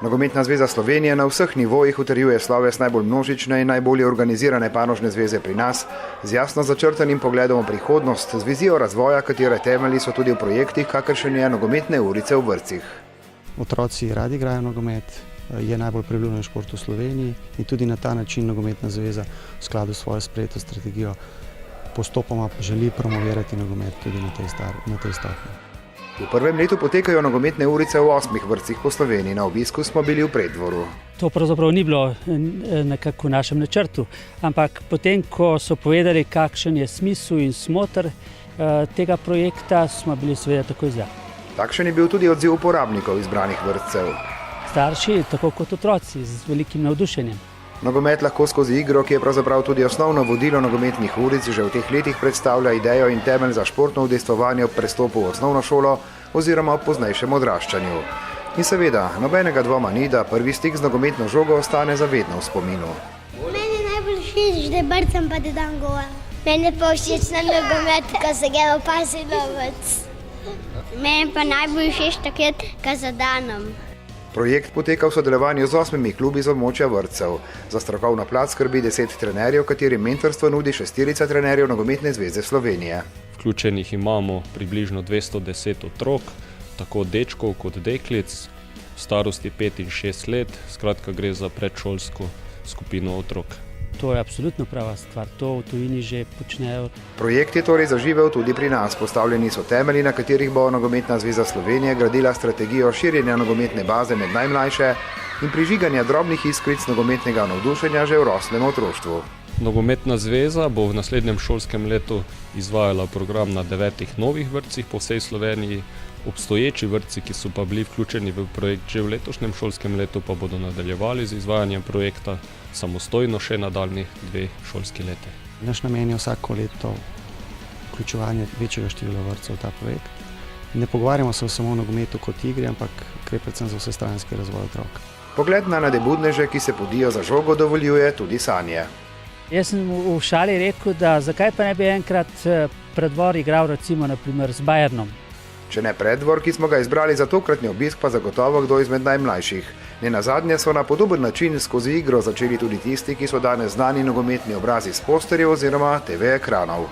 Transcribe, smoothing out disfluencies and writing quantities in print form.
Nogometna zveza Slovenije na vseh nivojih utrjuje sloves najbolj množične in najbolje organizirane panožne zveze pri nas, z jasno začrtanim pogledom v prihodnost, z vizijo razvoja, katere temelji so tudi v projektih, kakršen je nogometne urice v vrtcih. Otroci radi igrajo nogomet, je najbolj priljubljen šport v Sloveniji in tudi na ta način nogometna zveza v skladu s svojo sprejeto strategijo postopoma želi promovirati nogomet tudi na tej stopnji. V prvem letu potekajo nogometne urice v 8 vrtcih po Sloveniji. Na obisku smo bili v Preddvoru. To pravzaprav ni bilo nekako v našem načrtu, ampak potem, ko so povedali, kakšen je smisel in smoter tega projekta, smo bili seveda takoj za. Takšen je bil tudi odziv uporabnikov izbranih vrtcev. Starši, tako kot otroci, z velikim navdušenjem. Nogomet lahko skozi igro, ki je pravzaprav tudi osnovno vodilo nogometnih uric, že v teh letih predstavlja idejo in temelj za športno udejstvovanje ob prestopu v osnovno šolo oziroma ob poznejšem odraščanju. In seveda, nobenega dvoma ni, da prvi stik z nogometno žogo ostane zavedno v spominu. Meni najbolj všeč, da brcam pa da dam gol. Meni pa všeč na nogomet, ko se ga opazi lovec. Meni pa najbolj všeč takrat, ko zadanem. Projekt poteka v sodelovanju z 8 klubi z območja vrtcev. Za strokovno plat skrbi 10 trenerjev, katerim mentorstvo nudi 6 trenerjev Nogometne zveze Slovenije. Vključenih imamo približno 210 otrok, tako dečkov kot deklic, v starosti 5 in 6 let, skratka gre za predšolsko skupino otrok. To je absolutno prava stvar, to v tujini že počnejo. Projekt je torej zaživel tudi pri nas. Postavljeni so temelji, na katerih bo Nogometna zveza Slovenije gradila strategijo širjenja nogometne baze med najmlajše in prižiganja drobnih iskric nogometnega navdušenja že v raslem otroštvu. Nogometna zveza bo v naslednjem šolskem letu izvajala program na 9 novih vrtcih po vsej Sloveniji. Obstoječi vrtci, ki so pa bili vključeni v projekt že v letošnjem šolskem letu, pa bodo nadaljevali z izvajanjem projekta samostojno še nadaljnjih 2 šolski leti. Naš namen je vsako leto vključevanje večjega števila vrtcev v ta projekt. Ne pogovarjamo se samo o nogometu kot igri, ampak gre predvsem za vsestranski razvoj otrok. Pogled na nadebudneže, ki se podijo za žogo, dovoljuje tudi sanje. Jaz sem v šali rekel, da zakaj pa ne bi enkrat Preddvor igral recimo naprimer z Bayernom. Če ne Preddvor, ki smo ga izbrali za tokratni obisk, pa zagotovo kdo izmed najmlajših. Nenazadnje so na podoben način skozi igro začeli tudi tisti, ki so danes znani nogometni obrazi s posterjev oziroma TV ekranov.